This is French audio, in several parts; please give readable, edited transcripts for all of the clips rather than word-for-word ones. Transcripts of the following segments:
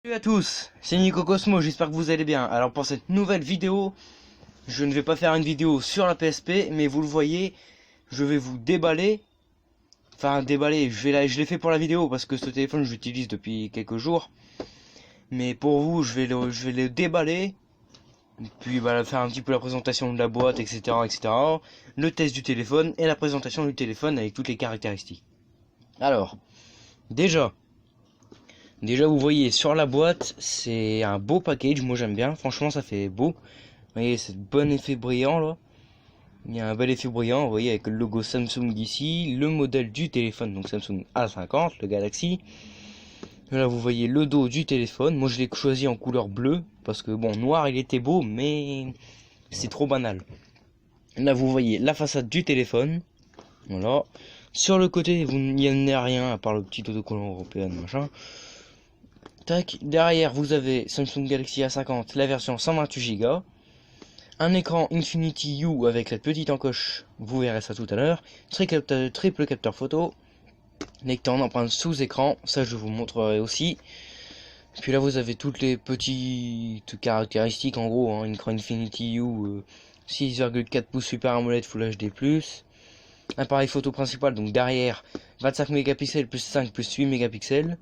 Salut à tous, c'est Nico Cosmo, j'espère que vous allez bien. Alors pour cette nouvelle vidéo, je ne vais pas faire une vidéo sur la PSP, mais vous le voyez, je vais vous déballer. Enfin déballer, je l'ai fait pour la vidéo parce que ce téléphone je l'utilise depuis quelques jours. Mais pour vous, je vais le déballer. Puis bah, faire un petit peu la présentation de la boîte, etc., etc. Le test du téléphone et la présentation du téléphone avec toutes les caractéristiques. Alors, déjà... Déjà vous voyez sur la boîte, c'est un beau package, moi j'aime bien, franchement ça fait beau. Vous voyez, c'est bon effet brillant là. Il y a un bel effet brillant, vous voyez, avec le logo Samsung ici, le modèle du téléphone, donc Samsung A50, le Galaxy. Là vous voyez le dos du téléphone, moi je l'ai choisi en couleur bleue, parce que bon, noir il était beau, mais c'est trop banal. Là vous voyez la façade du téléphone, voilà. Sur le côté, il n'y en a rien, à part le petit autocollant européen, machin. Tac, derrière vous avez Samsung Galaxy A50, la version 128 Go. Un écran Infinity U avec la petite encoche, vous verrez ça tout à l'heure. Triple capteur photo. Lecteur d'empreintes sous écran, ça je vous montrerai aussi. Puis là vous avez toutes les petites caractéristiques en gros, hein. Écran Infinity U 6,4 pouces Super AMOLED Full HD+. Appareil photo principal, donc derrière 25 mégapixels plus 5 plus 8 mégapixels.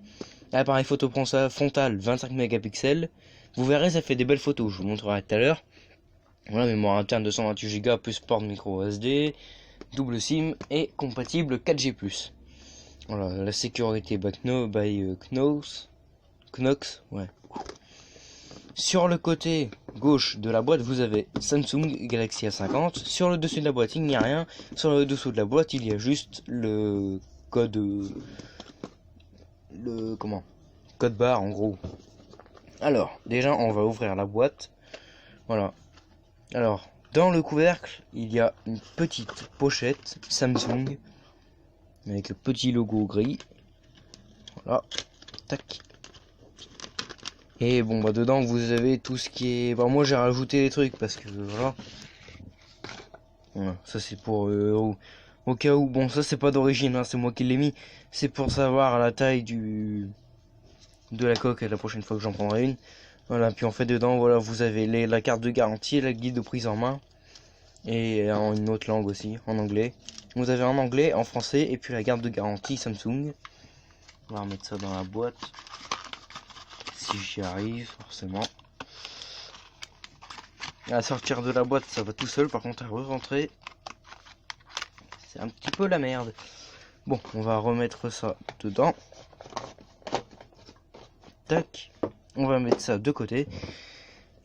Appareil photo frontal 25 mégapixels. Vous verrez, ça fait des belles photos, je vous montrerai tout à l'heure. Voilà, mémoire interne 228 Go plus port micro SD, double SIM et compatible 4G+. Voilà, la sécurité by Knox, ouais. Sur le côté gauche de la boîte, vous avez Samsung Galaxy A50. Sur le dessus de la boîte, il n'y a rien. Sur le dessous de la boîte, il y a juste le code... code barre en gros. Alors déjà on va ouvrir la boîte, voilà. Alors dans le couvercle il y a une petite pochette Samsung avec le petit logo gris, voilà, tac. Et bon bah dedans vous avez tout ce qui est, bah moi j'ai rajouté des trucs parce que voilà, ça c'est pour au cas où, bon ça c'est pas d'origine, hein, c'est moi qui l'ai mis, c'est pour savoir la taille de la coque la prochaine fois que j'en prendrai une. Voilà, puis en fait dedans, voilà, vous avez la carte de garantie, la guide de prise en main, et en une autre langue aussi, en anglais. Vous avez en anglais, en français, et puis la carte de garantie Samsung. On va remettre ça dans la boîte, si j'y arrive, forcément. À sortir de la boîte, ça va tout seul, par contre à re-rentrer, c'est un petit peu la merde. Bon, on va remettre ça dedans. Tac, on va mettre ça de côté.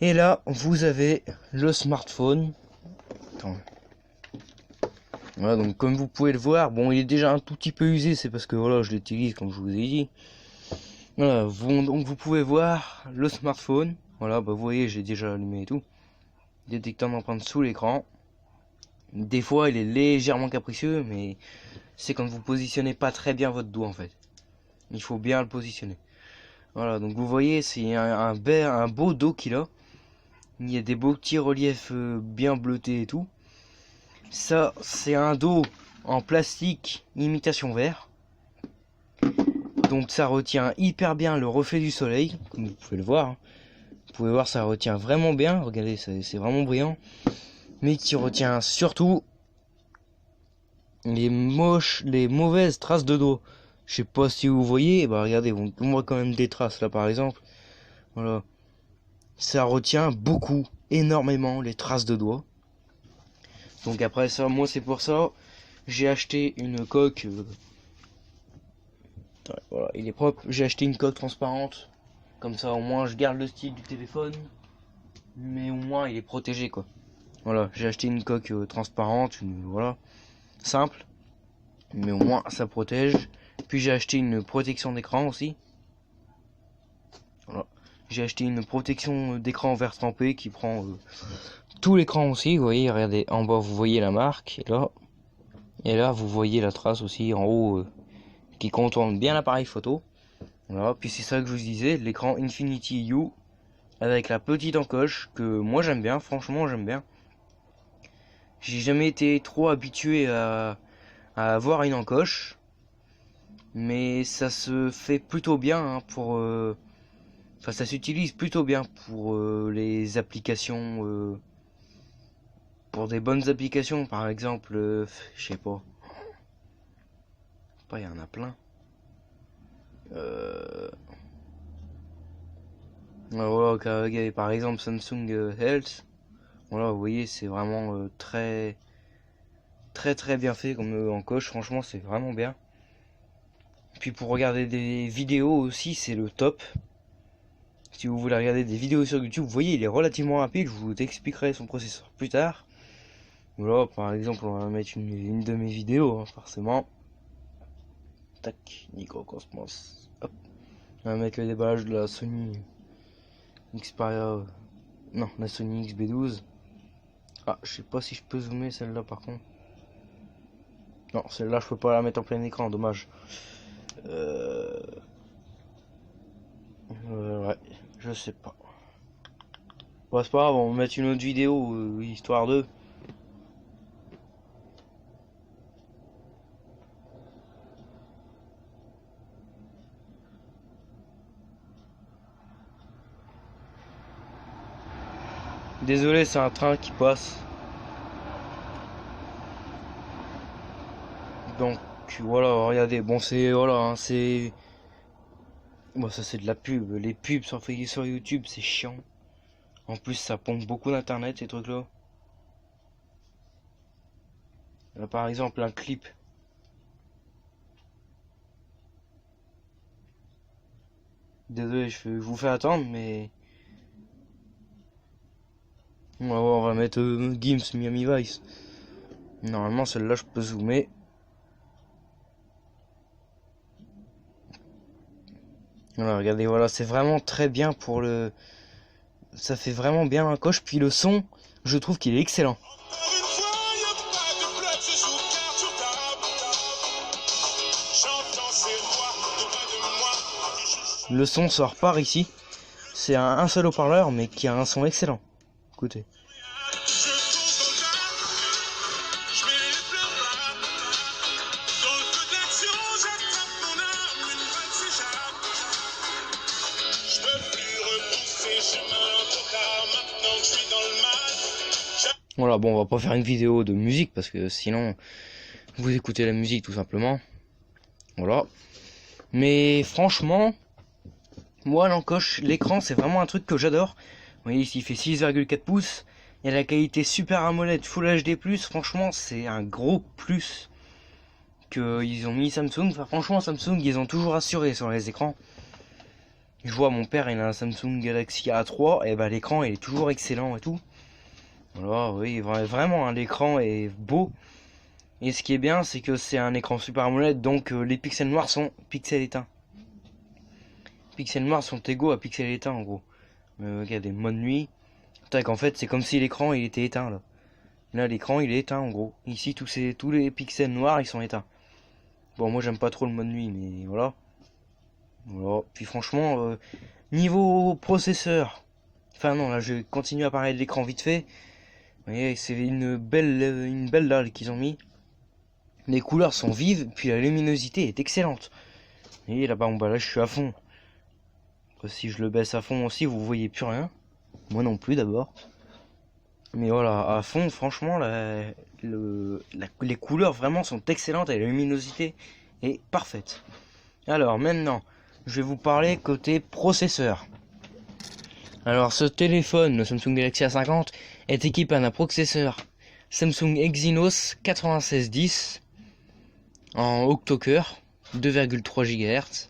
Et là, vous avez le smartphone. Attends. Voilà, donc comme vous pouvez le voir, bon, il est déjà un tout petit peu usé, c'est parce que voilà, je l'utilise comme je vous ai dit. Voilà, donc vous pouvez voir le smartphone. Voilà, bah vous voyez, j'ai déjà allumé et tout. Détecteur d'empreinte sous l'écran. Des fois, il est légèrement capricieux, mais c'est quand vous positionnez pas très bien votre doigt en fait. Il faut bien le positionner. Voilà, donc vous voyez, c'est un beau dos qu'il a. Il y a des beaux petits reliefs bien bleutés et tout. Ça, c'est un dos en plastique imitation verre. Donc ça retient hyper bien le reflet du soleil, comme vous pouvez le voir, hein. Vous pouvez voir, ça retient vraiment bien. Regardez, c'est vraiment brillant. Mais qui retient surtout les mauvaises traces de doigts. Je sais pas si vous voyez, bah regardez, on voit quand même des traces là par exemple. Voilà. Ça retient beaucoup, énormément les traces de doigts. Donc après ça, moi c'est pour ça, j'ai acheté une coque. Voilà, il est propre. J'ai acheté une coque transparente. Comme ça au moins je garde le style du téléphone. Mais au moins il est protégé quoi. Voilà, j'ai acheté une coque transparente, voilà, simple. Mais au moins ça protège. Puis j'ai acheté une protection d'écran aussi. Voilà. J'ai acheté une protection d'écran verre trempé qui prend tout l'écran aussi. Vous voyez, regardez, en bas vous voyez la marque. Et là vous voyez la trace aussi en haut qui contourne bien l'appareil photo. Voilà, puis c'est ça que je vous disais, l'écran Infinity U avec la petite encoche que moi j'aime bien, franchement j'aime bien. J'ai jamais été trop habitué à avoir une encoche, mais ça se fait plutôt bien hein, Enfin, ça s'utilise plutôt bien pour les applications, pour des bonnes applications, par exemple, je sais pas. Il y en a plein. Voilà, par exemple Samsung Health. Voilà, vous voyez, c'est vraiment très bien fait comme encoche. Franchement, c'est vraiment bien. Puis pour regarder des vidéos aussi, c'est le top. Si vous voulez regarder des vidéos sur YouTube, vous voyez, il est relativement rapide. Je vous expliquerai son processeur plus tard. Voilà, par exemple, on va mettre une de mes vidéos, hein, forcément. Tac, Nico Cosmos. Hop. On va mettre le déballage de la Sony Xperia. Non, la Sony XB12. Ah, je sais pas si je peux zoomer celle-là par contre. Non, celle-là, je peux pas la mettre en plein écran, dommage. Ouais, je sais pas. Bon, c'est pas grave, on va mettre une autre vidéo, histoire de. Désolé, c'est un train qui passe. Donc voilà, regardez, bon c'est voilà, hein, c'est bon, ça c'est de la pub. Les pubs sur YouTube, c'est chiant. En plus, ça pompe beaucoup d'internet ces trucs-là. Là, par exemple, un clip. Désolé, je vous fais attendre, mais on va mettre Gims Miami Vice. Normalement, celle-là, je peux zoomer. Voilà, regardez, voilà, c'est vraiment très bien pour le. Ça fait vraiment bien un coche. Puis le son, je trouve qu'il est excellent. Le son sort par ici. C'est un seul haut-parleur, mais qui a un son excellent. Écoutez. Voilà, bon, on va pas faire une vidéo de musique parce que sinon vous écoutez la musique tout simplement. Voilà. Mais franchement, moi l'encoche, l'écran, c'est vraiment un truc que j'adore. Vous voyez ici, il fait 6,4 pouces. Il y a la qualité Super AMOLED Full HD+. Franchement, c'est un gros plus que ils ont mis Samsung. Enfin, franchement, Samsung, ils ont toujours assuré sur les écrans. Je vois mon père, il a un Samsung Galaxy A3, et ben l'écran il est toujours excellent et tout. Voilà, oui, vraiment, hein, l'écran est beau. Et ce qui est bien, c'est que c'est un écran Super AMOLED, donc les pixels noirs sont pixels éteints. Pixels noirs sont égaux à pixels éteints en gros. Regardez, mode nuit. Tac, en fait, c'est comme si l'écran il était éteint là. Là, l'écran il est éteint en gros. Ici, tous les pixels noirs ils sont éteints. Bon, moi j'aime pas trop le mode nuit, mais voilà. Voilà. Puis franchement, niveau processeur. Enfin non, là je continue à parler de l'écran vite fait. Vous voyez, c'est une belle dalle qu'ils ont mis. Les couleurs sont vives, puis la luminosité est excellente. Et là-bas, bon, bah là je suis à fond. Après, si je le baisse à fond aussi, vous voyez plus rien. Moi non plus d'abord. Mais voilà, à fond, franchement, les couleurs vraiment sont excellentes et la luminosité est parfaite. Alors maintenant, je vais vous parler côté processeur. Alors ce téléphone, le Samsung Galaxy A50, est équipé d'un processeur Samsung Exynos 9610 en octo-cœur, 2,3 GHz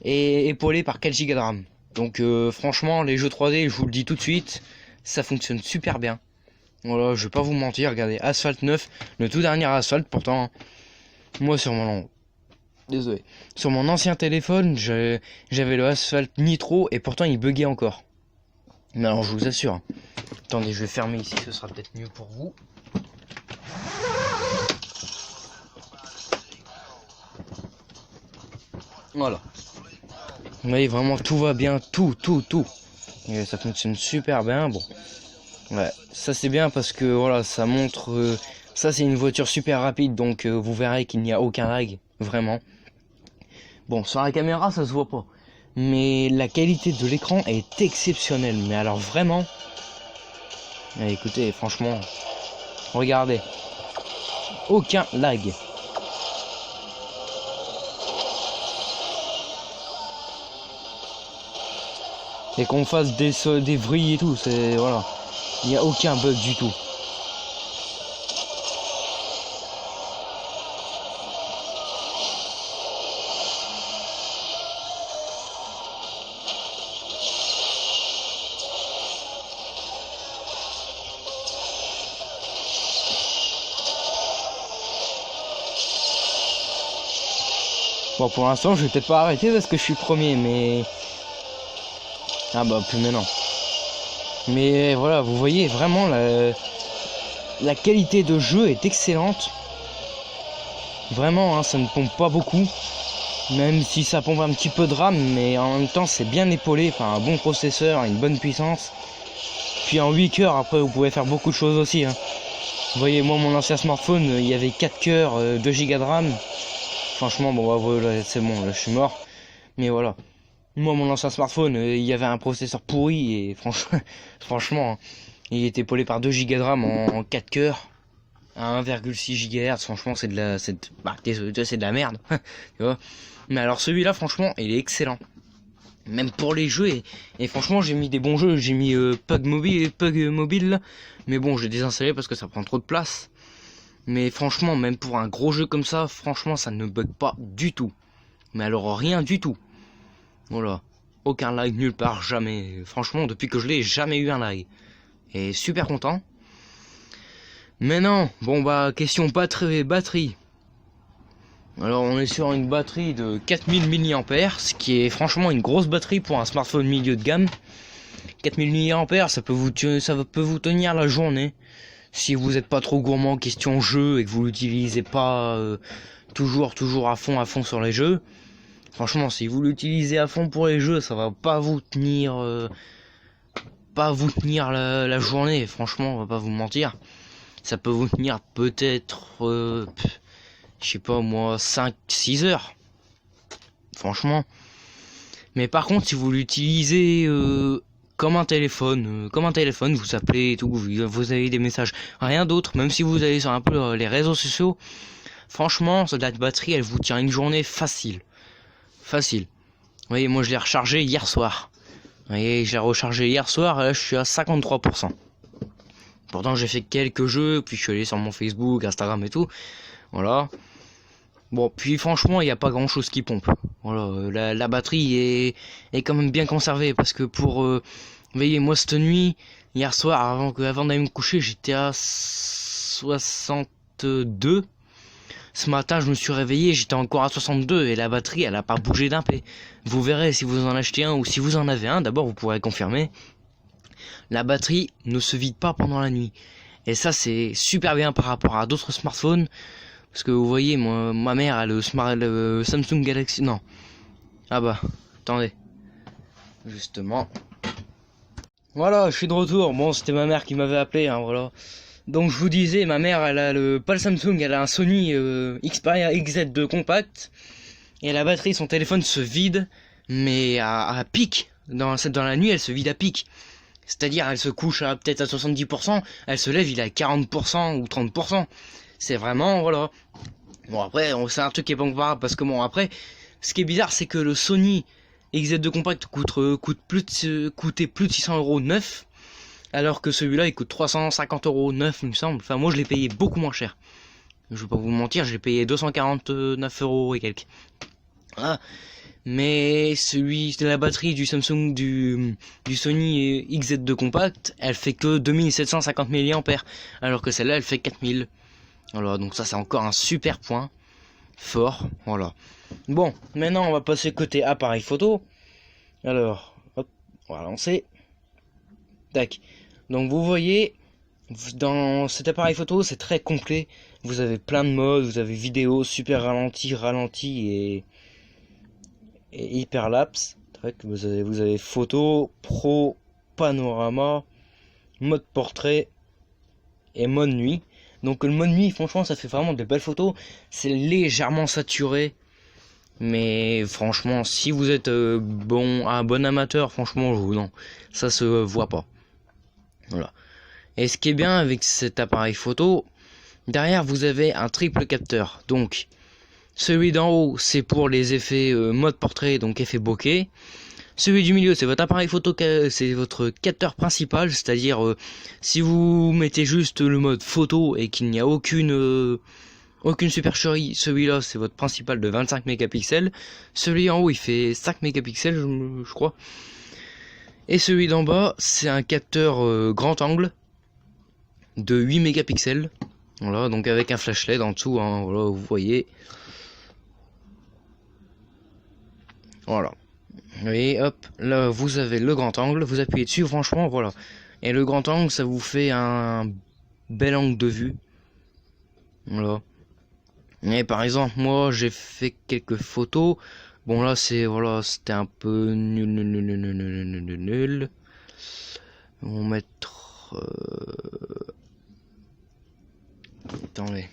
et épaulé par 4 Go de RAM. Donc franchement, les jeux 3D, je vous le dis tout de suite, ça fonctionne super bien. Voilà, je vais pas vous mentir, regardez, Asphalt 9, le tout dernier Asphalt, pourtant, moi sur mon ancien téléphone, j'avais le Asphalt Nitro et pourtant il buguait encore. Mais alors je vous assure, hein. Attendez, je vais fermer ici, ce sera peut-être mieux pour vous. Voilà. Vous voyez, vraiment tout va bien, tout. Et ça fonctionne super bien, bon. Ouais, ça c'est bien parce que voilà, ça montre... ça c'est une voiture super rapide, donc vous verrez qu'il n'y a aucun lag, vraiment. Bon, sur la caméra ça se voit pas. mais la qualité de l'écran est exceptionnelle. Mais alors vraiment, écoutez, franchement, regardez, aucun lag. Et qu'on fasse des vrilles et tout, c'est voilà, il n'y a aucun bug du tout. Bon, pour l'instant, je vais peut-être pas arrêter parce que je suis premier, mais... Ah bah, plus maintenant. Mais voilà, vous voyez, vraiment, la qualité de jeu est excellente. Vraiment, hein, ça ne pompe pas beaucoup. Même si ça pompe un petit peu de RAM, mais en même temps, c'est bien épaulé par un bon processeur, une bonne puissance. Puis en 8 cœurs, après, vous pouvez faire beaucoup de choses aussi. Hein. Vous voyez, moi, mon ancien smartphone, il y avait 4 cœurs, 2 Go de RAM. Franchement, bon, bah, voilà, c'est bon, là, je suis mort. Mais voilà. Moi, mon ancien smartphone, il y avait un processeur pourri et franchement, hein, il était épaulé par 2 Go de RAM en 4 cœurs à 1,6 GHz. Franchement, c'est de la merde. Tu vois. Mais alors, celui-là, franchement, il est excellent. Même pour les jeux, et franchement, j'ai mis des bons jeux. J'ai mis Pug Mobile, là. Mais bon, j'ai désinstallé parce que ça prend trop de place. Mais franchement, même pour un gros jeu comme ça, franchement, ça ne bug pas du tout. Mais alors, rien du tout. Voilà. Aucun lag nulle part, jamais. Franchement, depuis que je l'ai, jamais eu un lag. Et super content. Maintenant, bon bah, question batterie. Alors, on est sur une batterie de 4000 mAh, ce qui est franchement une grosse batterie pour un smartphone milieu de gamme. 4000 mAh, ça peut vous tenir la journée. Si vous n'êtes pas trop gourmand question jeu et que vous l'utilisez pas toujours à fond sur les jeux. Franchement, si vous l'utilisez à fond pour les jeux, ça va pas vous tenir la journée. Franchement, on va pas vous mentir. Ça peut vous tenir peut-être, je sais pas moi, 5-6 heures. Franchement. Mais par contre, si vous l'utilisez comme un téléphone, vous appelez et tout, vous avez des messages, rien d'autre, même si vous allez sur un peu les réseaux sociaux, franchement, cette batterie, elle vous tient une journée facile. Vous voyez, moi je l'ai rechargé hier soir. Vous voyez, j'ai rechargé hier soir, et là je suis à 53%. Pourtant j'ai fait quelques jeux, puis je suis allé sur mon Facebook, Instagram et tout. Voilà. Bon, puis franchement, il n'y a pas grand chose qui pompe. Voilà, la batterie est quand même bien conservée, parce que vous voyez, moi cette nuit, hier soir, avant d'aller me coucher, j'étais à 62. Ce matin, je me suis réveillé, j'étais encore à 62 et la batterie, elle a pas bougé d'un pé. Vous verrez si vous en achetez un ou si vous en avez un, d'abord vous pourrez confirmer. La batterie ne se vide pas pendant la nuit. Et ça, c'est super bien par rapport à d'autres smartphones. Parce que vous voyez, moi, ma mère a le Samsung Galaxy... Non. Ah bah, attendez. Justement. Voilà, je suis de retour. Bon, c'était ma mère qui m'avait appelé, hein, voilà. Donc je vous disais, ma mère, elle a pas le Samsung, elle a un Sony Xperia XZ2 compact. Et la batterie, son téléphone se vide, mais à pic. Dans la nuit, elle se vide à pic. C'est-à-dire, elle se couche peut-être à 70%, elle se lève, il est à 40% ou 30%. C'est vraiment, voilà. Bon, après, c'est un truc qui est pas comparable, parce que bon, après, ce qui est bizarre, c'est que le Sony XZ2 compact coûtait plus de 600 € neuf. Alors que celui-là il coûte 350 € neuf, il me semble. Enfin, moi je l'ai payé beaucoup moins cher. Je vais pas vous mentir, j'ai payé 249 € et quelques. Voilà. Mais la batterie du Samsung du Sony XZ2 compact, elle fait que 2750 mAh. Alors que celle-là elle fait 4000. Voilà, donc ça c'est encore un super point fort. Voilà. Bon, maintenant on va passer côté appareil photo. Alors, hop, on va lancer. Tac. Donc vous voyez, dans cet appareil photo, c'est très complet. Vous avez plein de modes, vous avez vidéo, super ralenti et hyperlapse. Vous avez photo, pro, panorama, mode portrait et mode nuit. Donc le mode nuit, franchement, ça fait vraiment de belles photos. C'est légèrement saturé. Mais franchement, si vous êtes un bon amateur, franchement, non, ça se voit pas. Voilà. Et ce qui est bien avec cet appareil photo, derrière vous avez un triple capteur. Donc, celui d'en haut, c'est pour les effets mode portrait, donc effet bokeh. Celui du milieu, c'est votre appareil photo, c'est votre capteur principal, c'est-à-dire si vous mettez juste le mode photo et qu'il n'y a aucune supercherie, celui-là c'est votre principal de 25 mégapixels. Celui en haut il fait 5 mégapixels je crois. Et celui d'en bas c'est un capteur grand angle de 8 mégapixels. Voilà, donc avec un flash LED en dessous, hein, voilà, vous voyez. Voilà. Et hop, là vous avez le grand angle, vous appuyez dessus, franchement voilà. Et le grand angle ça vous fait un bel angle de vue. Voilà. Et par exemple moi j'ai fait quelques photos. Bon là c'est voilà, c'était un peu nul. On va mettre attendez.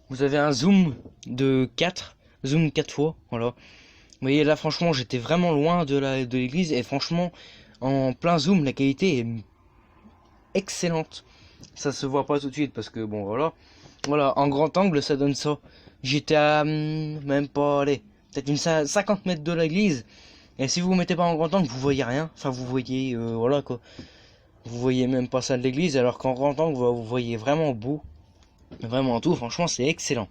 Vous avez un zoom de 4. Zoom 4 fois, voilà. Vous voyez là franchement j'étais vraiment loin de l'église et franchement en plein zoom la qualité est excellente. Ça se voit pas tout de suite parce que bon voilà. Voilà, en grand angle ça donne ça. J'étais à même pas, allez, peut-être une 50 mètres de l'église. Et si vous mettez pas en grand angle vous voyez rien. Enfin vous voyez voilà quoi. Vous voyez même pas ça de l'église alors qu'en grand angle vous voyez vraiment beau. Vraiment tout, franchement c'est excellent.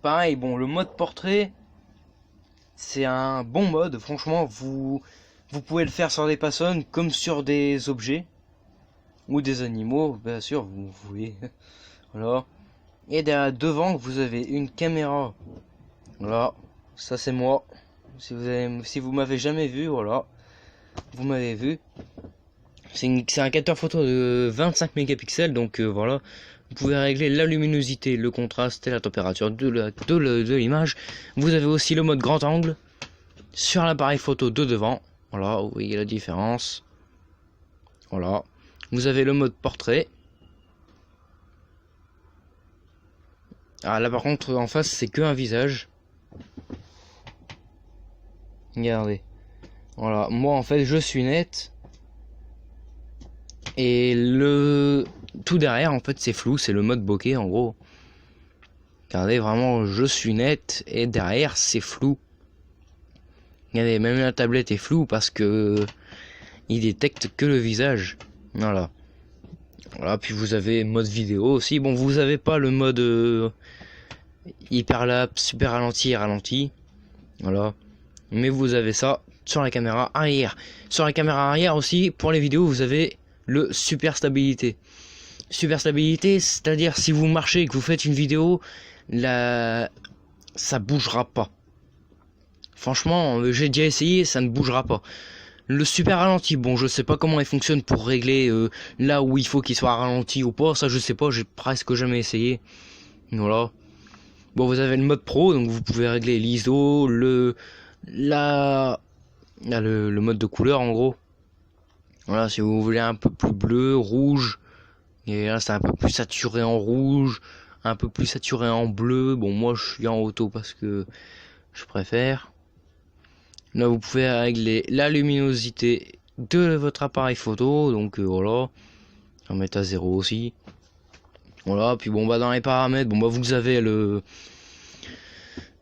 Pareil, bon, le mode portrait, c'est un bon mode. Franchement, vous pouvez le faire sur des personnes comme sur des objets ou des animaux, bien sûr. Vous voyez, voilà. Et derrière, devant, vous avez une caméra. Voilà, ça c'est moi. Si vous m'avez jamais vu, voilà, vous m'avez vu. C'est un capteur photo de 25 mégapixels, donc voilà. Vous pouvez régler la luminosité, le contraste et la température de l'image. Vous avez aussi le mode grand angle sur l'appareil photo de devant. Voilà, vous voyez la différence. Voilà. Vous avez le mode portrait. Ah là par contre en face c'est que un visage. Regardez. Voilà, moi en fait je suis net. Et le tout derrière en fait c'est flou, c'est le mode bokeh en gros. Regardez vraiment je suis net et derrière c'est flou. Regardez même la tablette est floue parce que il détecte que le visage. Voilà. Voilà, puis vous avez mode vidéo aussi. Bon vous avez pas le mode hyperlapse, super ralenti et ralenti. Voilà. Mais vous avez ça sur la caméra arrière. Sur la caméra arrière aussi pour les vidéos vous avez le super stabilité. Super stabilité, c'est-à-dire si vous marchez et que vous faites une vidéo, ça bougera pas. Franchement, j'ai déjà essayé, ça ne bougera pas. Le super ralenti, bon, je sais pas comment il fonctionne pour régler là où il faut qu'il soit ralenti ou pas. Ça, je sais pas, j'ai presque jamais essayé. Voilà. Bon, vous avez le mode pro, donc vous pouvez régler l'ISO, le mode de couleur en gros. Voilà, si vous voulez un peu plus bleu, rouge, et là c'est un peu plus saturé en rouge, un peu plus saturé en bleu. Bon, moi je suis en auto parce que je préfère. Là vous pouvez régler la luminosité de votre appareil photo, donc voilà, on met à 0 aussi. Voilà, puis bon bah dans les paramètres, bon bah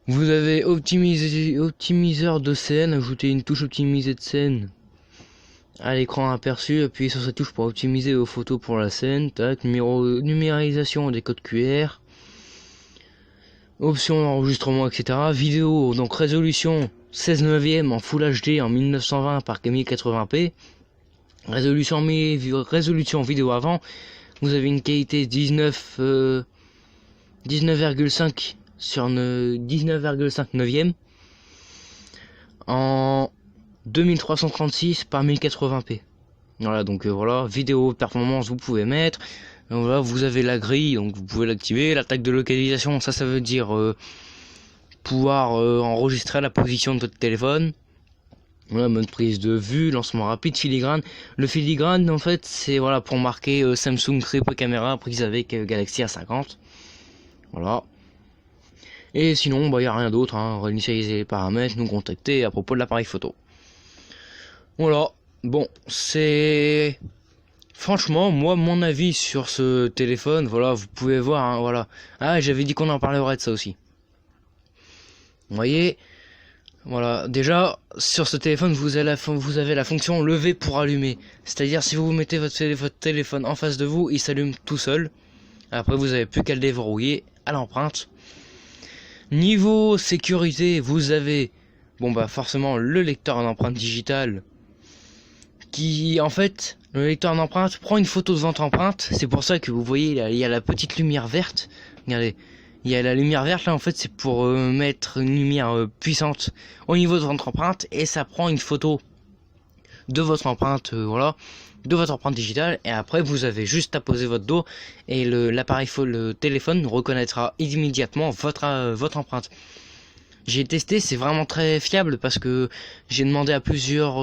vous avez optimiseur de scène, ajouter une touche optimisée de scène à l'écran aperçu, appuyez sur cette touche pour optimiser vos photos pour la scène. Tac, numérisation des codes QR, option d'enregistrement, etc. Vidéo, donc résolution 16 neuvième en Full HD en 1920 par 1080p. Résolution vidéo avant, vous avez une qualité 19,5 sur 19,5 neuvième en 2336 par 1080p. Voilà, donc voilà, vidéo performance vous pouvez mettre. Donc voilà, vous avez la grille, donc vous pouvez l'activer. L'attaque de localisation, ça veut dire pouvoir enregistrer la position de votre téléphone. Voilà, mode prise de vue, lancement rapide, filigrane. Le filigrane, en fait, c'est voilà pour marquer Samsung triple caméra prise avec Galaxy A50. Voilà. Et sinon, bah, il n'y a rien d'autre, hein. Réinitialiser les paramètres, nous contacter à propos de l'appareil photo. Voilà, bon, c'est... Franchement, moi, mon avis sur ce téléphone, voilà, vous pouvez voir, hein, voilà. Ah, j'avais dit qu'on en parlerait de ça aussi. Vous voyez, voilà, déjà, sur ce téléphone, vous avez la fonction lever pour allumer. C'est-à-dire, si vous mettez votre téléphone en face de vous, il s'allume tout seul. Après, vous n'avez plus qu'à le déverrouiller à l'empreinte. Niveau sécurité, vous avez, bon bah forcément, le lecteur d'empreinte digitale, qui, en fait, le lecteur d'empreinte prend une photo de votre empreinte. C'est pour ça que vous voyez, il y a la petite lumière verte. Regardez, il y a la lumière verte là, en fait, c'est pour mettre une lumière puissante au niveau de votre empreinte, et ça prend une photo de votre empreinte, voilà, de votre empreinte digitale. Et après, vous avez juste à poser votre dos et le téléphone reconnaîtra immédiatement votre empreinte. J'ai testé, c'est vraiment très fiable parce que j'ai demandé à plusieurs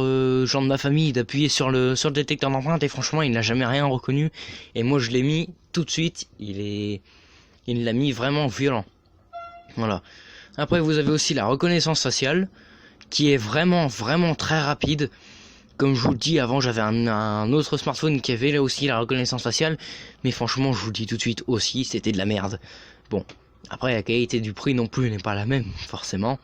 gens de ma famille d'appuyer sur le détecteur d'empreinte, et franchement il n'a jamais rien reconnu, et moi je l'ai mis tout de suite, il l'a mis vraiment violent. Voilà. Après vous avez aussi la reconnaissance faciale qui est vraiment très rapide. Comme je vous le dis, avant j'avais un autre smartphone qui avait là aussi la reconnaissance faciale, mais franchement je vous le dis tout de suite aussi, c'était de la merde. Bon, après la qualité du prix non plus n'est pas la même, forcément.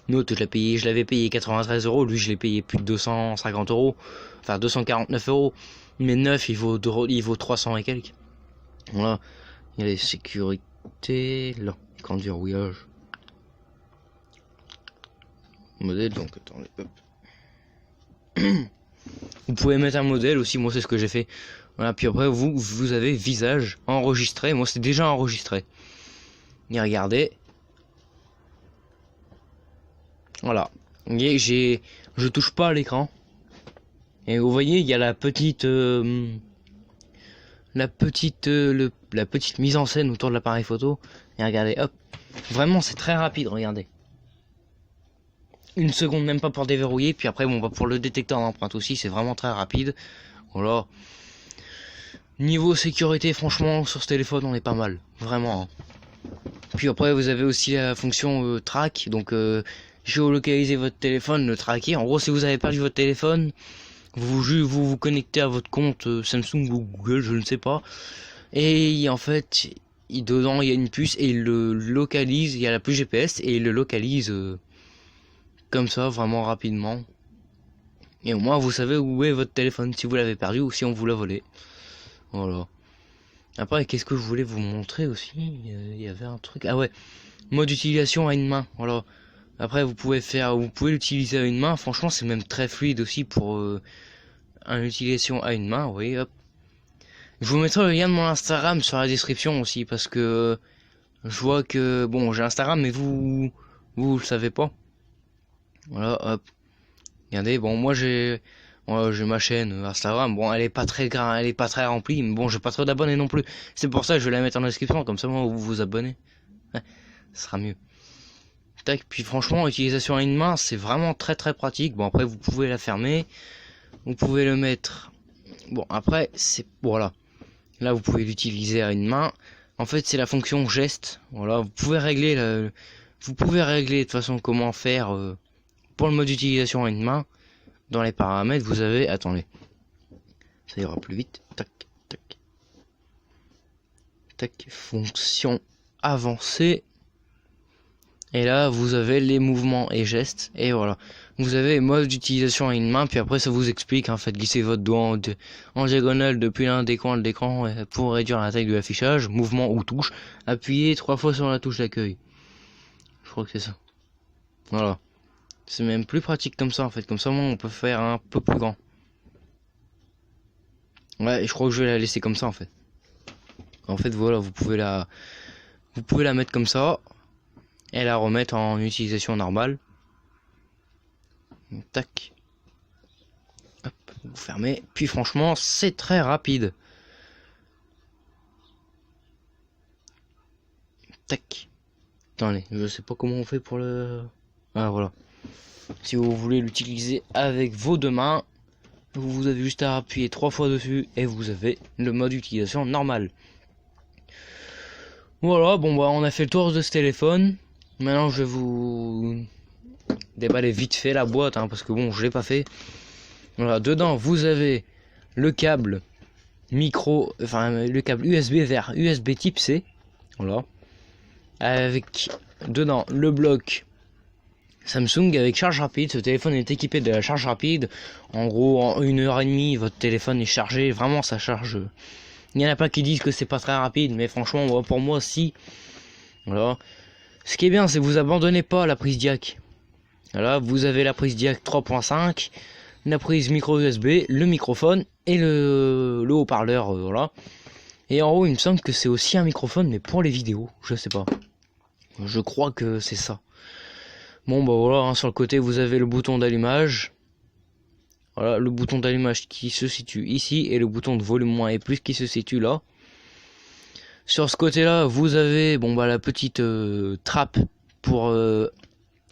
L'autre je l'avais payé 93 euros, lui je l'ai payé plus de 250 euros, enfin 249 euros, mais neuf il vaut 300 et quelques. Voilà, il y a les sécurités, là, écran de verrouillage. Modèle, donc attendez, hop. Vous pouvez mettre un modèle aussi, moi c'est ce que j'ai fait. Voilà, puis après vous avez visage enregistré, moi c'est déjà enregistré. Et regardez. Voilà. Et je touche pas à l'écran. Et vous voyez, il y a la petite mise en scène autour de l'appareil photo. Et regardez, hop. Vraiment c'est très rapide, regardez. Une seconde même pas pour déverrouiller, puis après bon bah pour le détecteur d'empreinte aussi, c'est vraiment très rapide. Voilà. Niveau sécurité, franchement sur ce téléphone on est pas mal, vraiment. Hein. Puis après vous avez aussi la fonction track, donc géolocaliser votre téléphone, le tracker. En gros, si vous avez perdu votre téléphone, vous connectez à votre compte Samsung ou Google, je ne sais pas, et en fait dedans il y a une puce et il le localise, il y a la puce GPS et il le localise comme ça, vraiment rapidement. Et au moins vous savez où est votre téléphone, si vous l'avez perdu ou si on vous l'a volé. Voilà. Après, qu'est-ce que je voulais vous montrer aussi, il y avait un truc, ah ouais, mode utilisation à une main. Voilà. Après vous pouvez l'utiliser à une main, franchement c'est même très fluide aussi pour une utilisation à une main. Vous voyez, hop. Je vous mettrai le lien de mon Instagram sur la description aussi, parce que je vois que bon, j'ai Instagram mais vous le savez pas. Voilà, hop. Regardez, bon moi j'ai ma chaîne Instagram, bon elle est pas très remplie, mais bon j'ai pas trop d'abonnés non plus. C'est pour ça que je vais la mettre en description, comme ça moi vous vous abonnez. Ouais, ce sera mieux. Tac, puis franchement utilisation à une main c'est vraiment très pratique. Bon après vous pouvez la fermer, vous pouvez le mettre. Bon après c'est voilà. Là vous pouvez l'utiliser à une main. En fait c'est la fonction geste. Voilà, vous pouvez régler de toute façon comment faire pour le mode d'utilisation à une main. Dans les paramètres, vous avez, attendez, ça ira plus vite. Tac, tac, tac, fonction avancée. Et là, vous avez les mouvements et gestes. Et voilà, vous avez mode d'utilisation à une main. Puis après, ça vous explique. En fait, glissez votre doigt en diagonale depuis l'un des coins de l'écran pour réduire la taille de l'affichage. Mouvement ou touche. Appuyez 3 fois sur la touche d'accueil. Je crois que c'est ça. Voilà. C'est même plus pratique comme ça en fait, comme ça on peut faire un peu plus grand. Ouais, et je crois que je vais la laisser comme ça en fait. En fait voilà, vous pouvez la mettre comme ça et la remettre en utilisation normale. Tac. Hop, vous fermez. Puis franchement, c'est très rapide. Tac. Attendez, je sais pas comment on fait pour le... Ah voilà. Si vous voulez l'utiliser avec vos deux mains, vous avez juste à appuyer 3 fois dessus et vous avez le mode utilisation normal. Voilà, bon bah on a fait le tour de ce téléphone. Maintenant je vais vous déballer vite fait la boîte, hein, parce que bon, je l'ai pas fait. Voilà, dedans vous avez le câble micro, enfin le câble USB vers USB type C. Voilà. Avec dedans le bloc Samsung avec charge rapide. Ce téléphone est équipé de la charge rapide. En gros, en 1 heure et demie, votre téléphone est chargé. Vraiment, ça charge. Il y en a pas qui disent que c'est pas très rapide, mais franchement, pour moi, si. Voilà. Ce qui est bien, c'est que vous abandonnez pas la prise jack. Voilà, vous avez la prise jack 3.5, la prise micro USB, le microphone et le haut-parleur. Voilà. Et en haut, il me semble que c'est aussi un microphone, mais pour les vidéos. Je sais pas. Je crois que c'est ça. Bon bah voilà, hein, sur le côté vous avez le bouton d'allumage. Voilà, le bouton d'allumage qui se situe ici et le bouton de volume moins et plus qui se situe là. Sur ce côté là vous avez bon bah la petite trappe pour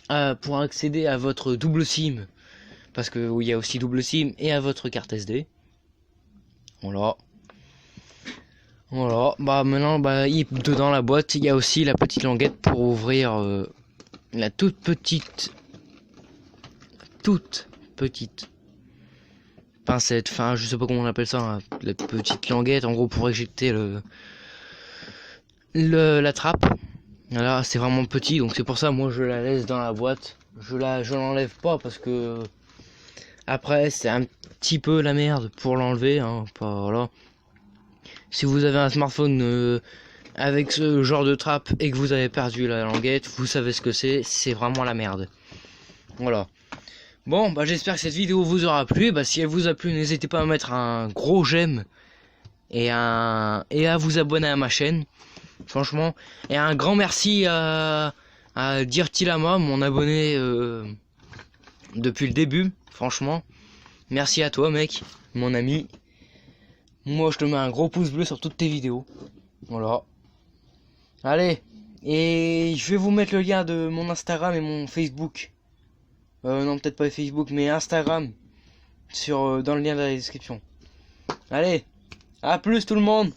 accéder à votre double SIM. Parce que il y a aussi double SIM et à votre carte SD. Voilà. Voilà, bah maintenant bah dedans la boîte il y a aussi la petite languette pour ouvrir la toute petite pincette, enfin je sais pas comment on appelle ça, hein, la petite languette en gros pour éjecter la trappe. Voilà, c'est vraiment petit, donc c'est pour ça moi je la laisse dans la boîte. Je l'enlève pas parce que après c'est un petit peu la merde pour l'enlever, hein, pas, voilà. Si vous avez un smartphone avec ce genre de trappe et que vous avez perdu la languette, vous savez ce que c'est vraiment la merde. Voilà. Bon, bah j'espère que cette vidéo vous aura plu. Bah si elle vous a plu, n'hésitez pas à mettre un gros j'aime et à vous abonner à ma chaîne. Franchement, et un grand merci à Dirtilama, mon abonné depuis le début. Franchement, merci à toi, mec, mon ami. Moi, je te mets un gros pouce bleu sur toutes tes vidéos. Voilà. Allez, et je vais vous mettre le lien de mon Instagram et mon Facebook. Non, peut-être pas Facebook, mais Instagram dans le lien de la description. Allez, à plus tout le monde!